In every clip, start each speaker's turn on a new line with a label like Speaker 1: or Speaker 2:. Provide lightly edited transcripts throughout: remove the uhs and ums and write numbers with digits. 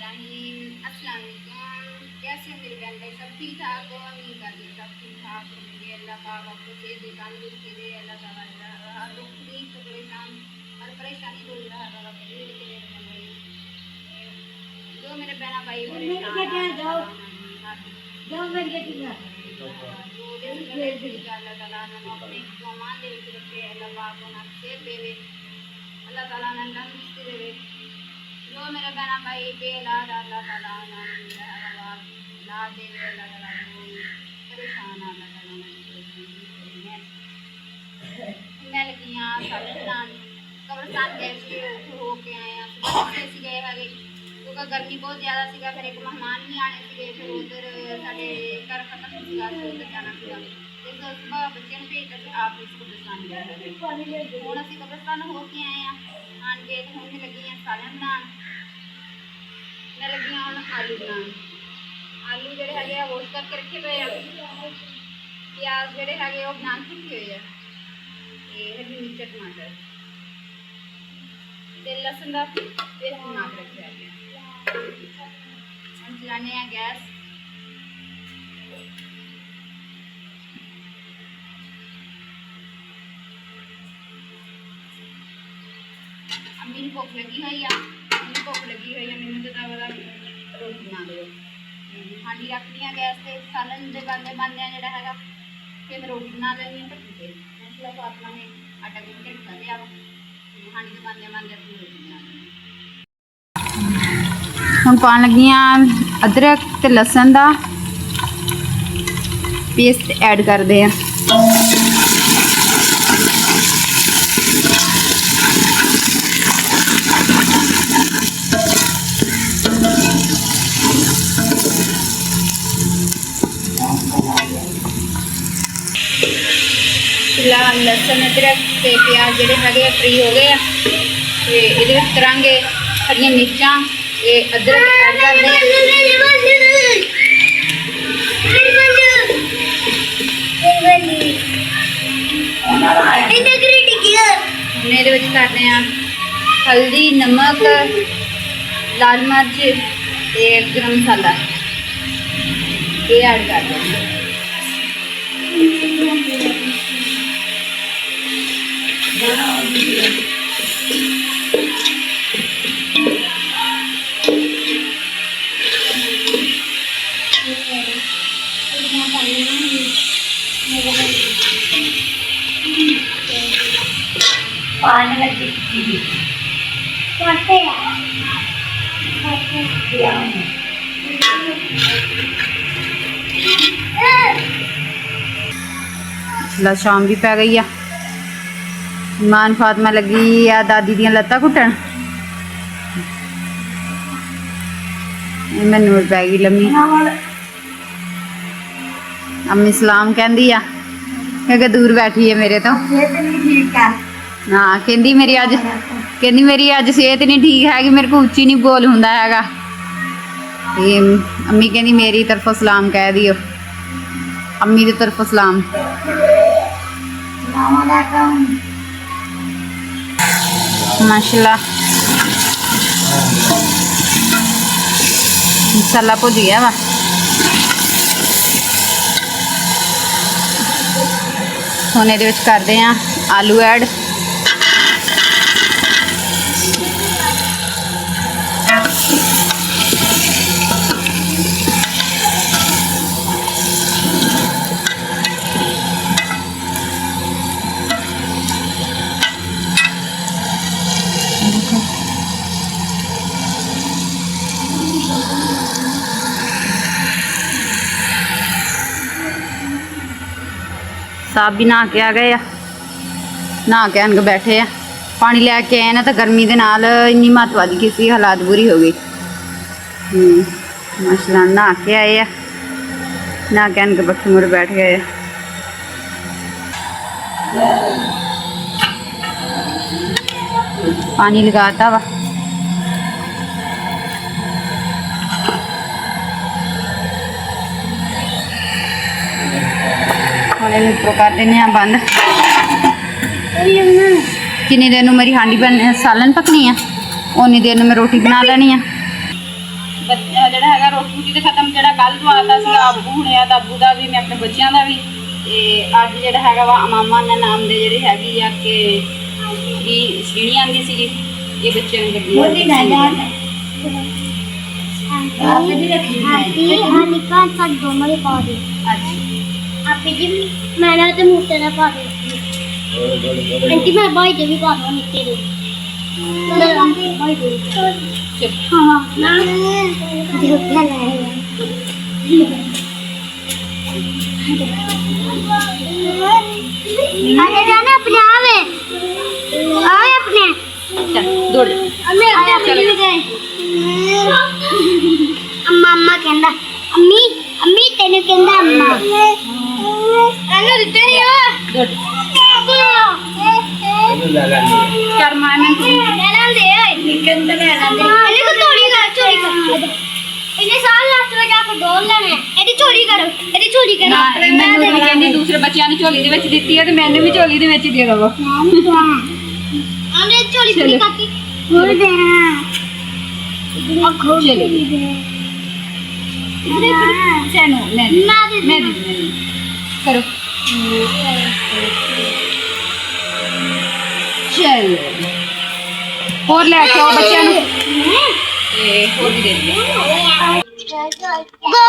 Speaker 1: बिस्मिल्लाहिर्रहमानिर्रहीम। अस्सलाम वालेकुम। कैसे मेरे बहन भाई सब ठीक ठाक हो? उम्मीद करती हूँ सब ठीक ठाक होंगे। अल्लाह पाक आपको सेहत दे, तंदुरुस्ती दे। अल्लाह ताला हर दुख तकलीफ से परेशान हर परेशानी दूर रहा ताला कबूल करे मेरे भाई। जो मेरे बहन भाई परेशान हैं अल्लाह ताला अपने मान दे रखे। अल्लाह पाक उन्हें सेहत देवे, अल्लाह ताला उन्हें तंदुरुस्ती देवे। जो मेरे बहना भाई बेलाद अल्लाह ताला ला देवे, अल्लाह ताला परेशान अल्लाह ताला मैं लगी हाँ कब्रस्तान गए हो के आए हैं। सुबह गए है क्योंकि गर्मी बहुत ज़्यादा सीगा, फिर एक मेहमान भी आने थे, फिर उधर साढ़े घर खत्म सीगा, फिर उधर जाना सीगा। सुबह बच्चे भेजते आप इस कब्रस्तान गए हूँ असी कब्रस्तान हो के आए हैं। आन के हूँ लगी हैं सालन बनान, मैं लगी हूँ आलू बनान। आलू जोड़े है रोस्ट करके रखे हुए हैं, प्याज जोड़े है वो बनान रखे हुए हैं, हरी मिर्च टमाटर लसन का पेस्ट बना के रखे हैं। हम चलाने हैं गैस। अम्मी ने भुख लगी हुई है, भुख लगी हुई है मैंने तो वाला रोटी बना दो। हांडी रख दी गैस से, सालन के बनते बनते जोड़ा है फिर मैं रोटी बना लेनी है ढक्की से। मसला फातमा ने आटा गुन के रखा लिया, हांडी के बनते बनते अपनी रोटी बना लेनी। हम पान लगी अदरक ते लसन का पेस्ट ऐड करते हैं। लसन अदरक ते प्याज जोड़े है फ्री हो गए, ये करांगे हरिया मिर्चा अदरक ऐड करते हैं। करते हैं हल्दी नमक लाल मिर्च गरम मसाला ये ऐड कर देंगे। शाम भी पै गई है। ईमान फातिमा लगी आ दादी दियां लत्तां घुट्टन, मैनू पै गई लम्मी। अम्मी सलाम कहती आ क्योंकि दूर बैठी है मेरे तो। हाँ कहती मेरी अज सेहत नहीं ठीक हैगी, मेरे को उच्ची नहीं बोल हुंदा हैगा। अम्मी कहती मेरी तरफों सलाम कह दियो, अम्मी की तरफों सलाम। माशाल्लाह मसाला भुज गया वा। हुण इहदे विच करदे आं आलू ऐड। साहब भी नहा के आ गए, नहा के आन के बैठे आ। पानी लैके आए ना तो गर्मी के नाल इन्नी मत वध गई सी, हालात बुरी हो गई। माशाल्लाह नहा के आए आ, नहा के आन के बच्चे मुड़ बैठ गए। पानी लगाता वा। कर देने बंद। जिन्नी देर मेरी हांडी बन सालन पकनी है उन्नी देर मैं रोटी बना लेनी है। ਬੱਚਾ ਜਿਹੜਾ ਹੈਗਾ ਰੋਟੀ ਰੂਟੀ ਤੇ ਖਤਮ, ਜਿਹੜਾ ਕੱਲ ਤੋਂ ਆਤਾ ਸੀ ਆਬੂ ਹੁਣਿਆ ਦਾਬੂ ਦਾ ਵੀ, ਮੈਂ ਆਪਣੇ ਬੱਚਿਆਂ ਦਾ ਵੀ। ਤੇ ਅੱਜ ਜਿਹੜਾ ਹੈਗਾ ਵਾ ਮਾਮਾ ਦੇ ਨਾਮ ਦੇ ਜਿਹੜੀ ਹੈਗੀ ਆ ਕਿ ਵੀ ਸ਼੍ਰੇਣੀ ਆਉਂਦੀ ਸੀਗੀ, ਇਹ ਬੱਚਿਆਂ ਨੂੰ ਲੱਗੀ
Speaker 2: आपी जी मैंने तो मुझसे ना पा दी आंटी मैं भाई दे भी पा दो नित्ते दे भाई दे हां ना देखो क्या लाए अरे जाना अपने आवे अपने
Speaker 1: चल दौड़
Speaker 2: मैं चले गए मम्मा कहंदा अम्मी अम्मी तेने कहंदा अम्मा अनु दिते नहीं हो
Speaker 1: दौड़ कर माने
Speaker 2: लेना दे कहंदा लेना दे इन्हें को चोरी कर इन्हें साल लास्ट में जाकर डोल लेने ਇਹਦੀ ਚੋਰੀ ਕਰੋ
Speaker 1: ਨਾ ਮੈਨੂੰ ਤਾਂ ਕਹਿੰਦੀ ਦੂਸਰੇ ਬੱਚਿਆਂ ਨੂੰ ਝੋਲੀ ਦੇ ਵਿੱਚ ਦਿੱਤੀ ਹੈ ਤੇ ਮੈਨੂੰ ਵੀ ਝੋਲੀ ਦੇ ਵਿੱਚ ਦੇ ਦਵੋ
Speaker 2: ਆਨੇ ਚੋਰੀ ਪੂਰੀ ਕਾਤੀ ਹੋਰ ਦੇ ਅੱਖੋਂ
Speaker 1: ਚਲੋ ਸੈਨੋ ਮੈਂ ਦੇ ਕਰੋ ਚਲੋ ਹੋਰ ਲੈ ਕੇ ਆਓ ਬੱਚਿਆਂ ਨੂੰ ਤੇ ਹੋਰ ਵੀ ਦੇ ਦਿਓ
Speaker 2: गो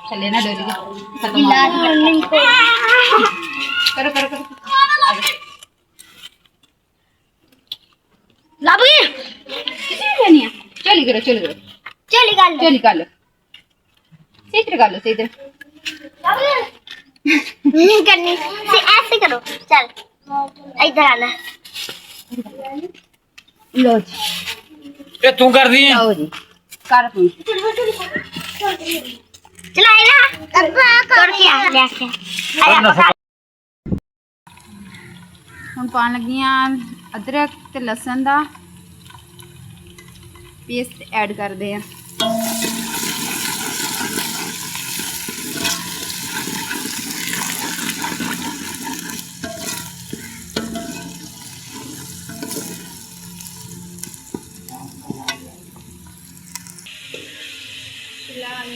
Speaker 1: ਥੱਲੇ ਨਾ ਡੋਰੀ ਖਤਮ
Speaker 2: इलाज करने को
Speaker 1: करो करो करो
Speaker 2: लब गई
Speaker 1: किसी भी नहीं है चली करो
Speaker 2: चली गल
Speaker 1: चली कर लो सही तरह कर लो सही तरह
Speaker 2: लब गई नहीं करनी से ऐसे करो चल इधर आना
Speaker 1: लो जी
Speaker 3: ਇਹ ਤੂੰ ਕਰਦੀ ਹੈ
Speaker 1: आओ जी कर तुम
Speaker 2: चलाए ना अब्बा कर के आ ले के
Speaker 1: ਹੁਣ ਪਾਣ ਲੱਗੀਆਂ ਅਦਰਕ ਤੇ ਲਸਣ ਦਾ ਪੇਸਟ ਐਡ ਕਰਦੇ ਆ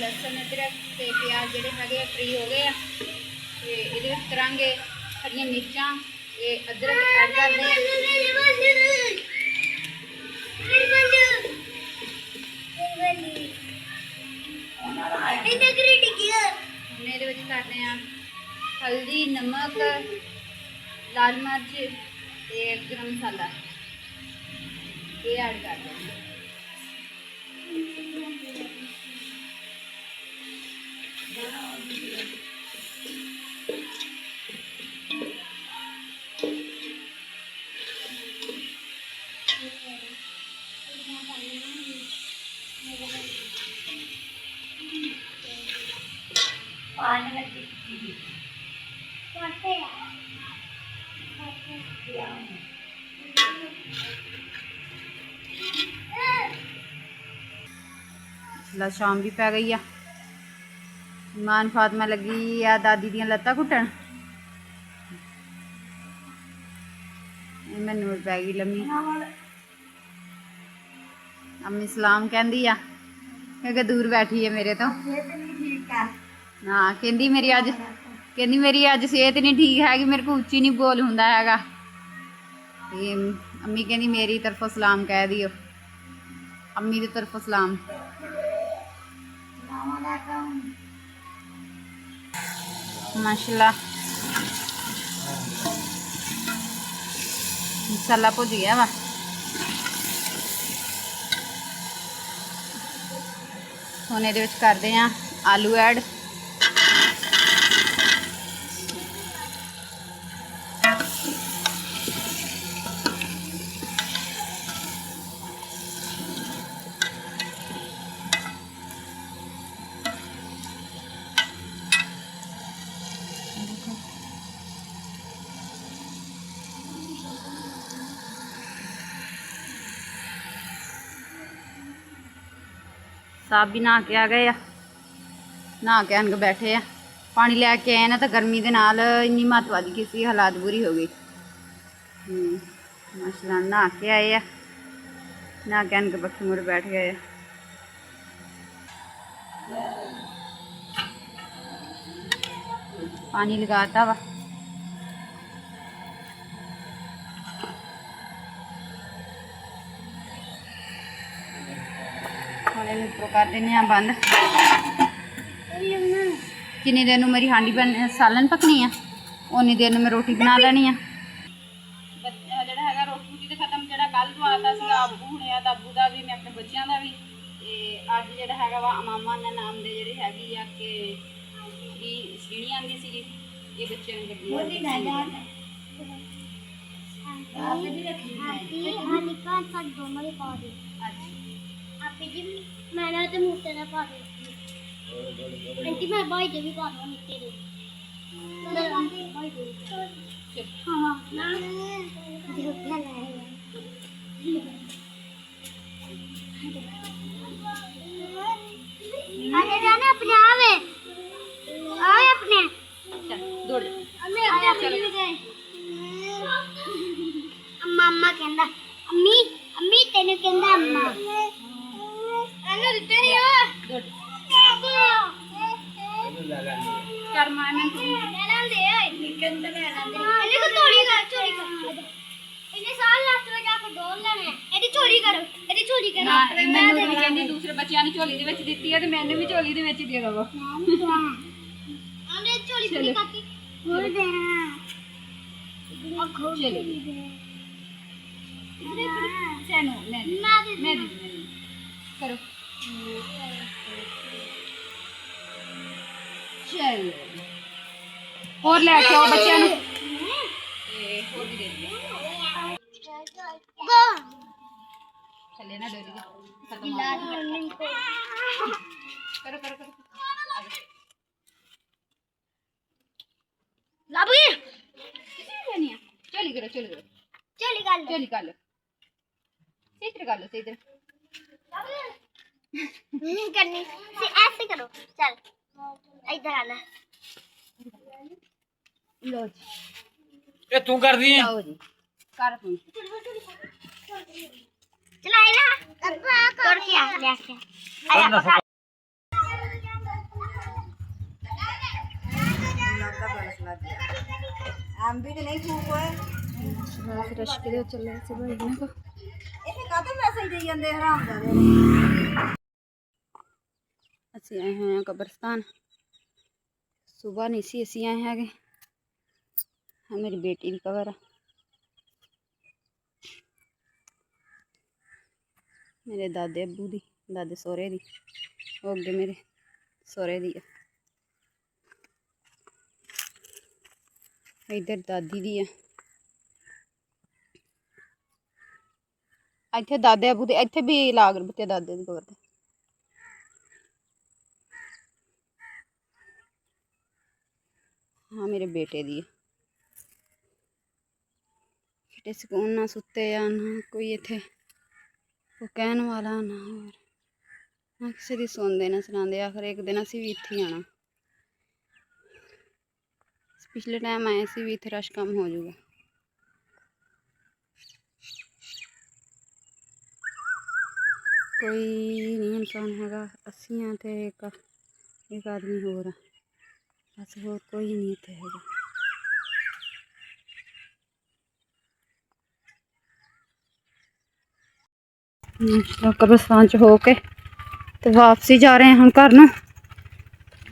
Speaker 1: लसन अदरक ते प्याज ਜਿਹੜੇ ਹੈਗੇ ਫਰੀ ਹੋ ਗਏ ਆ ਤੇ ਇਹਦੇ ਵਿੱਚ ਕਰਾਂਗੇ ਹਰੀਆਂ ਮਿਰਚਾਂ ਤੇ ਅਦਰਕ ਐਡ ਕਰਦੇ ਆ ਹੁਣ ਇਹਦੇ ਵਿੱਚ ਕਰਦੇ ਆ ਹਲਦੀ ਨਮਕ ਲਾਲ ਮਿਰਚ ਤੇ ਗਰਮ ਮਸਾਲਾ ਇਹ ਐਡ ਕਰਦੇ ਆ शाम भी पै गई आ ईमान फातिमा लगी आ दादी दियां लत्तां घुट्टन मैनू पै गई लम्मी अम्मी सलाम कहंदी आ क्योंकि दूर बैठी है मेरे तो हाँ कहंदी मेरी अज सेहत नहीं ठीक हैगी मेरे को उच्ची नहीं बोल हुंदा हैगा ते अम्मी कहंदी मेरी तरफों सलाम कह दियो अम्मी दी तरफों सलाम माशाल्लाह मसाला भुज गया वा हुण इहदे विच करदे आं आलू ऐड साहब भी नहा के आ गए आ नहा के आन के बैठे आ पानी लैके आए ना तो गर्मी के नाल इन्नी मत वध गई सी हालात बुरी हो गई माशाल्लाह नहा के आए आ नहा के आन के पक्खे मुड़ बैठ गए पानी लगाता वा कर देने बंद। जिन्नी देर मेरी हांडी बन सालन पकनी है उन्नी देर मैं रोटी बना लेनी है। ਜਿਹੜਾ ਹੈਗਾ ਰੋਟੀ ਤੇ ਖਤਮ ਜਿਹੜਾ ਕੱਲ ਤੋਂ ਆਤਾ ਸੀਗਾ ਆਬੂ ਹੁਣੇ ਆ ਦਾਬੂ ਦਾ ਵੀ ਮੈਂ ਆਪਣੇ ਬੱਚਿਆਂ ਦਾ ਵੀ ਤੇ ਅੱਜ ਜਿਹੜਾ ਹੈਗਾ ਵਾ ਮਾਮਾ ਨੇ ਨਾਮ ਦੇ ਜਿਹੜੀ ਹੈਗੀ ਆ ਕਿ ਸ਼੍ਰੀਣੀ ਆਂਦੀ ਸੀਗੀ ਇਹ ਬੱਚਿਆਂ ਨੂੰ ਗੱਡੀ ਉਹਦੀ ਨਾ ਜਾ ਆਪੇ ਵੀ ਰੱਖੀ ਹੈ ਹਾਨੀ ਕਾਨ ਸੱਚ ਦੋਨੋਂ ਹੀ ਪਾ ਦੇ ਅੱਛਾ ਆਪੇ ਜੀ ਮੈਂ ਨਾ ਤੇ ਮੂਤੇ ਨਾ ਪਾ ਦੇ ਆਂਟੀ ਮੈਂ ਬਾਈ ਦੇ ਵੀ ਪਾ ਦੋ ਨਿੱਕੇ ਦੇ ਮੈਂ ਬਾਈ ਦੇ हाँ ना अरे जाना अपने आवे आए अपने चल दौड़ अम्मी अपने चल गए अम्मा कहंदा अम्मी अम्मी तेने कहंदा अम्मा अनु दिते नहीं हो दौड़ कर माने ले ले निकल ले ले ਇਹਨੇ ਕੋ ਚੋਰੀ ਕਰ ਇਹਨੇ ਸਾਲ ਲੱਤ ਵਿੱਚ ਜਾ ਕੇ ਡੋਲ ਲੈਣਾ ਇਹਦੀ ਚੋਰੀ ਕਰੋ ਇਹਦੀ ਚੋਰੀ ਕਰੋ ਮੈਨੂੰ ਵੀ ਕਹਿੰਦੀ ਦੂਸਰੇ ਬੱਚਿਆਂ ਨੂੰ ਝੋਲੀ ਦੇ ਵਿੱਚ ਦਿੱਤੀ ਹੈ ਤੇ ਮੈਨੂੰ ਵੀ ਝੋਲੀ ਦੇ ਵਿੱਚ ਦੇ ਦਵੋ ਆਂਦੇ ਝੋਲੀ ਪੂਰੀ ਕਾਕੀ ਹੋਰ ਦੇਣਾ ਅੱਖੋਂ ਚਲੀ ਸੈਨੋ ਮੈਂ ਕਰੋ चल और लेके आओ बच्चे और भी दे चले ना डोरी खत्म करो करो करो लाभ गया चली करो चली करो चली कर लो सही तरह कर लो सही तरह नहीं करनी ऐसे करो चल इधर आना लो जी
Speaker 3: ए तू कर दी है
Speaker 1: लो जी कर तू
Speaker 2: चलाए ना अब्बा कर क्या लेके आया
Speaker 4: आम भी तो नहीं फूक होए
Speaker 1: रश के चले से भाई को
Speaker 4: इसे काते मैसेज दे ਜਾਂਦੇ ਹਰਾਮ ਦਾ
Speaker 1: ਅਸੀਂ ਆਏ ਹੋਏ ਹਾਂ ਕਬਰਸਤਾਨ सुबह नहीं सी असी आए हैं हाँ मेरी बेटी की कबर है मेरे दादे अबू दी दादे सोहरे दी वो अगे मेरे सोहरे दी है इधर दादी दी है इत्थे दादे अबू दे इत्थे भी लाग बत्ते दादे दी कबर ते हाँ मेरे बेटे दी बेटे सुकून ना सुते या ना कोई इत्थे कोई कहने वाला ना और ना किसी दी सुनते ना सुनाते आखिर एक दिन असी भी इत्थे आना पिछले टाइम आए सी भी इत्थे रश कम हो जाऊगा कोई नहीं इंसान हैगा असी हाँ ते एक आदमी होर बस होर कोई नहीं इत्थे हैगा कब्रिस्तान च हो के तो वापसी जा रहे हैं हम घर ना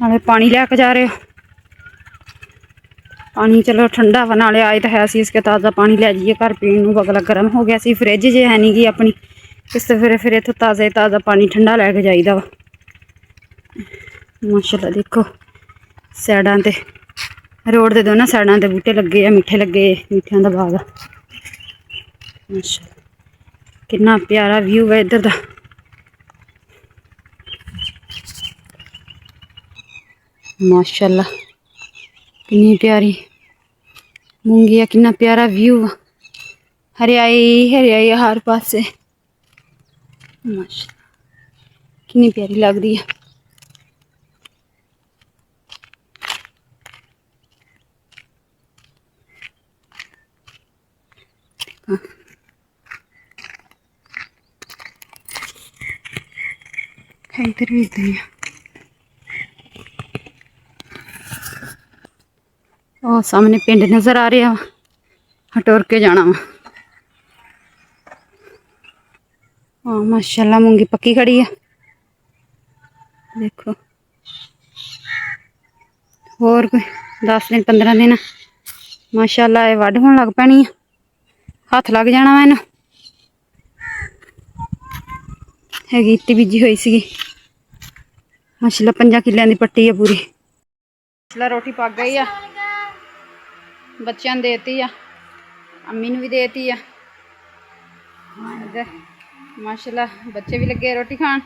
Speaker 1: नाले पानी लैके जा रहे हो पानी चलो ठंडा वा नाले आए तो है सी इसके ताज़ा पानी लै जाइए घर पीने नूं अगला गर्म हो गया सी फ्रिज जे है नहीं गी अपनी इस तो फिर इत्थों ताज़ा पानी ठंडा लैके जाइदा वा माशाल्लाह देखो साइडां ते रोड के दोनों साइडां ते बूटे लगे आ मिठे लगे मिठियां दा बाग माशाल्लाह कितना प्यारा व्यू है इधर दा माशाल्लाह कितनी प्यारी मूंगिया कितना प्यारा व्यू हरियाई हरियाई हर पासे माशाल्लाह कितनी प्यारी लग रही है इधर भी इधर ਉਹ ਸਾਹਮਣੇ ਪਿੰਡ ਨਜ਼ਰ ਆ ਰਿਹਾ ਵਾ, ਹਟੋਰ ਕੇ ਜਾਣਾ ਵਾ। ਹਾਂ ਮਾਸ਼ਾਅੱਲਾ ਮੂੰਗੀ ਪੱਕੀ ਖੜੀ ਆ ਦੇਖੋ। ਹੋਰ ਕੋਈ 10 ਦਿਨ 15 ਦਿਨ ਮਾਸ਼ਾਅੱਲਾ ਇਹ ਵੱਢ ਹੋਣ ਲੱਗ ਪੈਣੀ ਆ, ਹੱਥ ਲੱਗ ਜਾਣਾ ਵਾ ਇਹਨੂੰ। ਹੈਗੀ ਇੱਟੀ ਬੀਜੀ ਹੋਈ ਸੀਗੀ ਮਾਸ਼ਾਅੱਲਾ 5 ਕਿੱਲਿਆਂ ਦੀ ਪੱਟੀ ਆ ਪੂਰੀ। ਮਾਸ਼ਾਅੱਲਾ ਰੋਟੀ ਪੱਕ ਗਈ ਆ, ਬੱਚਿਆਂ ਨੂੰ ਦੇਤੀ ਆ, ਅੰਮੀ ਨੂੰ ਵੀ ਦੇਤੀ ਆ। ਇੱਧਰ ਮਾਸ਼ਾਅੱਲਾ ਬੱਚੇ ਵੀ ਲੱਗੇ ਰੋਟੀ ਖਾਣ।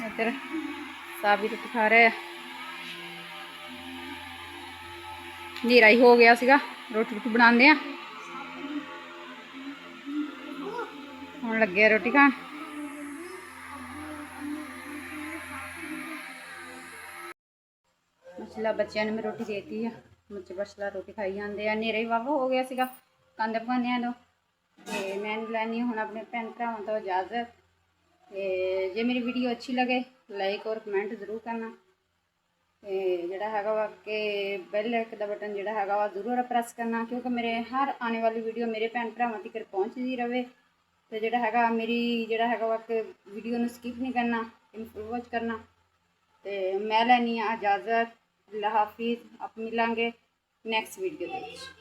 Speaker 1: ਇੱਧਰ ਸਾਬੀ ਰੋਟੀ ਖਾ ਰਹੇ ਆ। ਹਨੇਰਾ ਹੀ ਹੋ ਗਿਆ ਸੀਗਾ, ਰੋਟੀ ਰੋਟੀ ਬਣਾਉਂਦੇ ਆ, ਹੁਣ ਲੱਗੇ ਆ ਰੋਟੀ ਖਾਣ। ਮਾਸ਼ਾਅੱਲਾ ਬੱਚਿਆਂ ਨੂੰ ਮੈਂ ਰੋਟੀ ਦੇਤੀ ਆ, ਬੱਚੇ ਮਾਸ਼ਾਅੱਲਾ ਰੋਟੀ ਖਾਈ ਜਾਂਦੇ ਆ। ਹਨੇਰਾ ਹੀ ਵਾਵਾ ਹੋ ਗਿਆ ਸੀਗਾ ਕੰਧ ਪਕਾਉਂਦਿਆਂ ਤੋਂ, ਤੇ ਮੈਂ ਲੈਣੀ ਹੁਣ ਆਪਣੇ ਭੈਣ ਭਰਾਵਾਂ ਤੋਂ ਇਜਾਜ਼ਤ। ਤੇ ਜੇ ਮੇਰੀ ਵੀਡੀਓ ਅੱਛੀ ਲਗੇ ਲਾਈਕ ਔਰ ਕਮੈਂਟ ਜ਼ਰੂਰ ਕਰਨਾ, ਤੇ ਜਿਹੜਾ ਹੈਗਾ ਵਾ ਕਿ ਬੈਲ ਆਈਕਨ ਦਾ ਬਟਨ ਜਿਹੜਾ ਹੈਗਾ ਵਾ ਜ਼ਰੂਰ ਪ੍ਰੈਸ ਕਰਨਾ, ਕਿਉਂਕਿ ਮੇਰੇ ਹਰ ਆਉਣ ਵਾਲੀ ਵੀਡੀਓ ਮੇਰੇ ਭੈਣ ਭਰਾਵਾਂ ਤੱਕ ਪਹੁੰਚਦੀ ਰਹੇ। ਤੇ ਜਿਹੜਾ ਹੈਗਾ ਮੇਰੀ ਜਿਹੜਾ ਹੈਗਾ ਵਾ ਕਿ ਵੀਡੀਓ ਨੂੰ ਸਕਿਪ ਨਹੀਂ ਕਰਨਾ, ਇਹਨੂੰ ਫੁੱਲ ਵਾਚ ਕਰਨਾ। ਤੇ ਮੈਂ ਲੈਣੀ ਆ ਇਜਾਜ਼ਤ। ਅੱਲਾ ਹਾਫਿਜ਼। ਆਪ ਮਿਲਾਂਗੇ ਨੈਕਸਟ ਵੀਡੀਓ ਦੇ ਵਿੱਚ।